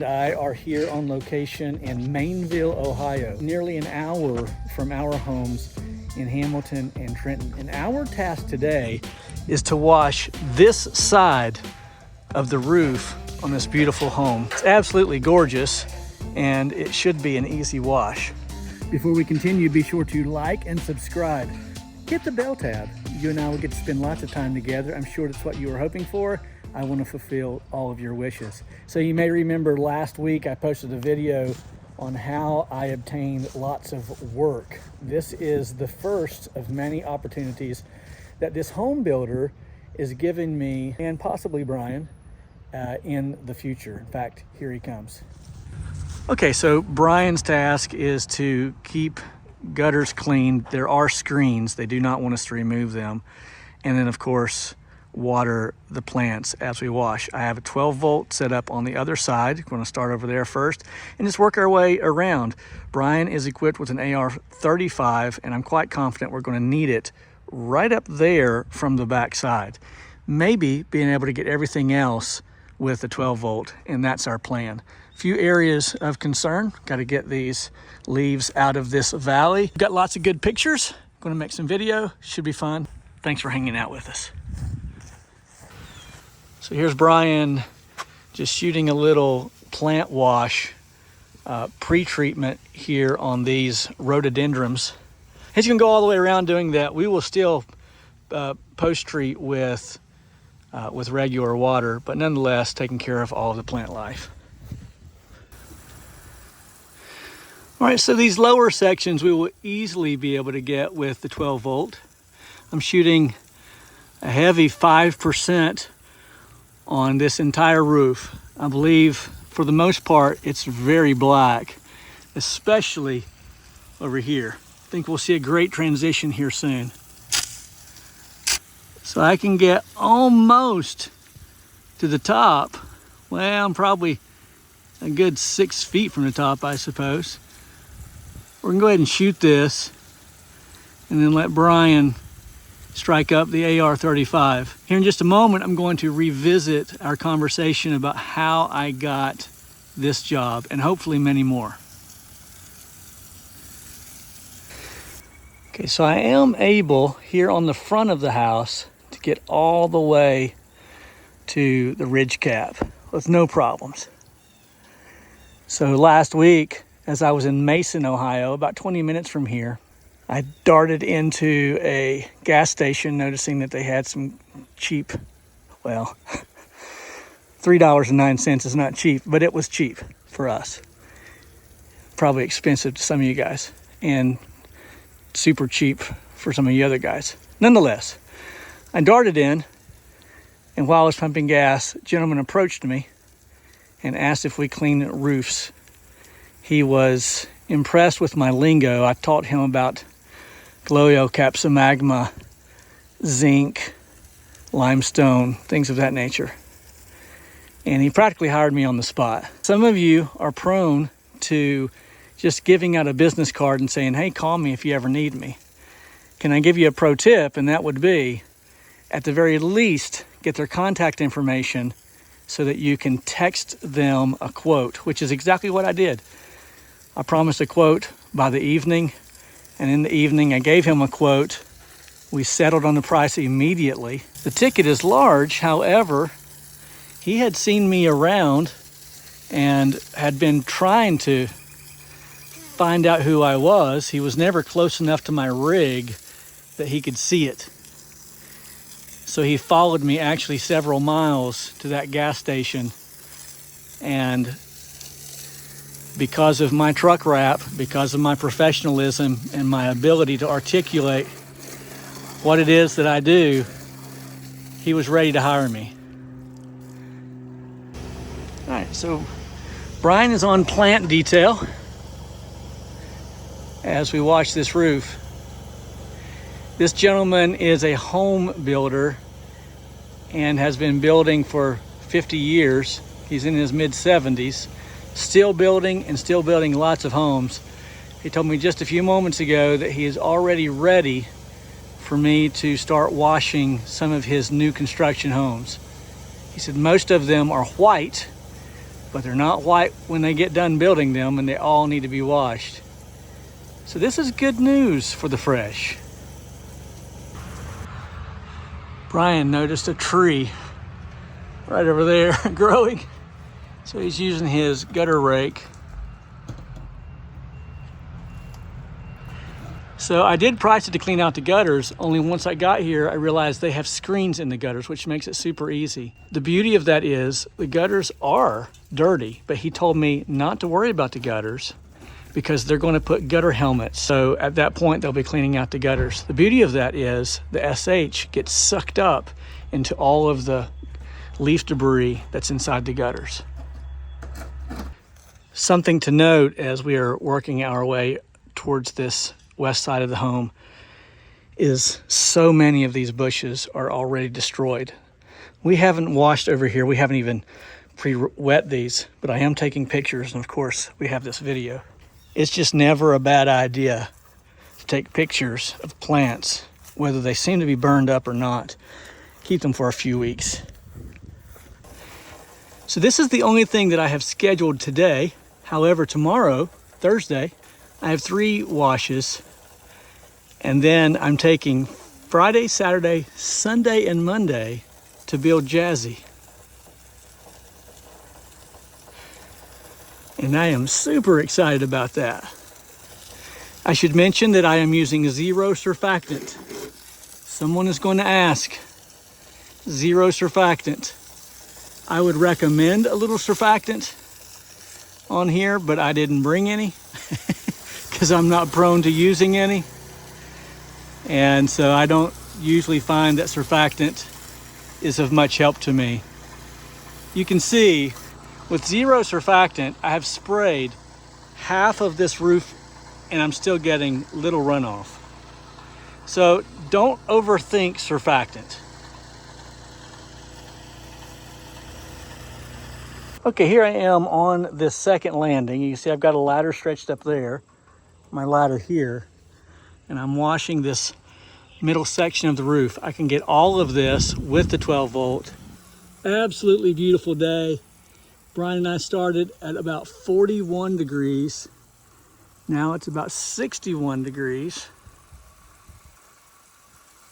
and I are here on location in Mainville, Ohio, nearly an hour from our homes in Hamilton and Trenton. And our task today is to wash this side of the roof on this beautiful home. It's absolutely gorgeous, and it should be an easy wash. Before we continue, be sure to like and subscribe. Hit the bell tab. You and I will get to spend lots of time together. I'm sure that's what you were hoping for. I want to fulfill all of your wishes. So you may remember last week I posted a video on how I obtained lots of work. This is the first of many opportunities that this home builder is giving me, and possibly Brian, in the future. In fact, here he comes. Okay, so Brian's task is to keep gutters clean. There are screens. They do not want us to remove them. And then, of course, water the plants as we wash. I have a 12-volt set up on the other side. We're going to start over there first and just work our way around. Brian is equipped with an AR-35, and I'm quite confident we're going to need it right up there from the back side. Maybe being able to get everything else with the 12-volt, and that's our plan. Few areas of concern. Got to get these leaves out of this valley. Got lots of good pictures. Going to make some video. Should be fun. Thanks for hanging out with us. So here's Brian just shooting a little plant wash pre-treatment here on these rhododendrons. He's gonna go all the way around doing that. We will still post-treat with regular water, but nonetheless taking care of all of the plant life. All right, so these lower sections we will easily be able to get with the 12-volt. I'm shooting a heavy 5% on this entire roof. I believe for the most part it's very black, especially over here. I think we'll see a great transition here soon. So I can get almost to the top. Well, I'm probably a good 6 feet from the top, I suppose. We're gonna go ahead and shoot this and then let Brian strike up the AR-35. Here in just a moment, I'm going to revisit our conversation about how I got this job and hopefully many more. Okay, so I am able here on the front of the house to get all the way to the ridge cap with no problems. So last week, as I was in Mason, Ohio, about 20 minutes from here, I darted into a gas station noticing that they had some cheap, well, $3.09 is not cheap, but it was cheap for us. Probably expensive to some of you guys and super cheap for some of you other guys. Nonetheless, I darted in, and while I was pumping gas, a gentleman approached me and asked if we clean roofs. He was impressed with my lingo. I taught him about Gloyo, Capsamagma, zinc, limestone, things of that nature. And he practically hired me on the spot. Some of you are prone to just giving out a business card and saying, hey, call me if you ever need me. Can I give you a pro tip? And that would be, at the very least, get their contact information so that you can text them a quote, which is exactly what I did. I promised a quote by the evening. And in the evening, I gave him a quote. We settled on the price immediately. The ticket is large. However, he had seen me around and had been trying to find out who I was. He was never close enough to my rig that he could see it. So he followed me actually several miles to that gas station. And because of my truck wrap, because of my professionalism and my ability to articulate what it is that I do, he was ready to hire me. All right, so Brian is on plant detail as we wash this roof. This gentleman is a home builder and has been building for 50 years. He's in his mid-70s. Still building and still building lots of homes. He told me just a few moments ago that he is already ready for me to start washing some of his new construction homes. He said most of them are white but they're not white when they get done building them, and they all need to be washed. So this is good news for the Fresh. Brian noticed a tree right over there growing, so he's using his gutter rake. So I did price it to clean out the gutters, only once I got here I realized they have screens in the gutters, which makes it super easy. The beauty of that is the gutters are dirty, but he told me not to worry about the gutters because they're going to put gutter helmets. So at that point they'll be cleaning out the gutters. The beauty of that is the SH gets sucked up into all of the leaf debris that's inside the gutters. Something to note as we are working our way towards this west side of the home is so many of these bushes are already destroyed. We haven't washed over here. We haven't even pre-wet these, but I am taking pictures, and of course we have this video. It's just never a bad idea to take pictures of plants, whether they seem to be burned up or not. Keep them for a few weeks. So this is the only thing that I have scheduled today. However, tomorrow, Thursday, I have 3 washes, and then I'm taking Friday, Saturday, Sunday, and Monday to build Jazzy. And I am super excited about that. I should mention that I am using 0 surfactant. Someone is going to ask, 0 surfactant. I would recommend a little surfactant on here, but I didn't bring any because I'm not prone to using any. And so I don't usually find that surfactant is of much help to me. You can see with 0 surfactant, I have sprayed half of this roof and I'm still getting little runoff. So don't overthink surfactant. Okay, here I am on this second landing. You can see I've got a ladder stretched up there, my ladder here, and I'm washing this middle section of the roof. I can get all of this with the 12 volt. Absolutely beautiful day. Brian and I started at about 41 degrees. Now it's about 61 degrees.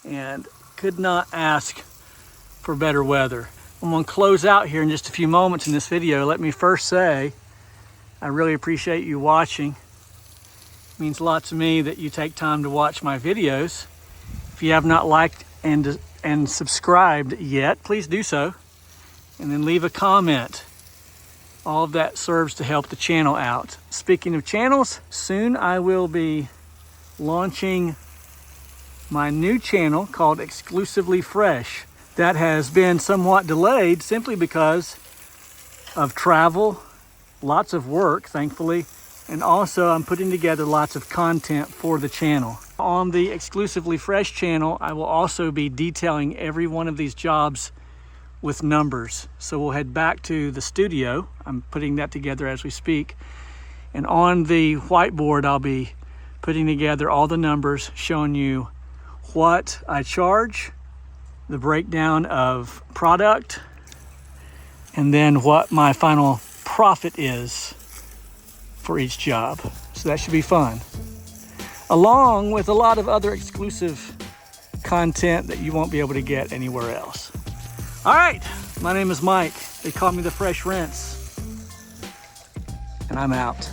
And could not ask for better weather. I'm going to close out here in just a few moments in this video. Let me first say, I really appreciate you watching. It means a lot to me that you take time to watch my videos. If you have not liked and subscribed yet, please do so. And then leave a comment. All of that serves to help the channel out. Speaking of channels, soon I will be launching my new channel called Exclusively Fresh. That has been somewhat delayed simply because of travel, lots of work, thankfully, and also I'm putting together lots of content for the channel. On the Exclusively Fresh channel, I will also be detailing every one of these jobs with numbers. So we'll head back to the studio. I'm putting that together as we speak. And on the whiteboard, I'll be putting together all the numbers, showing you what I charge, the breakdown of product, and then what my final profit is for each job. So that should be fun, along with a lot of other exclusive content that you won't be able to get anywhere else. All right, my name is Mike. They call me the Fresh Rinse, and I'm out.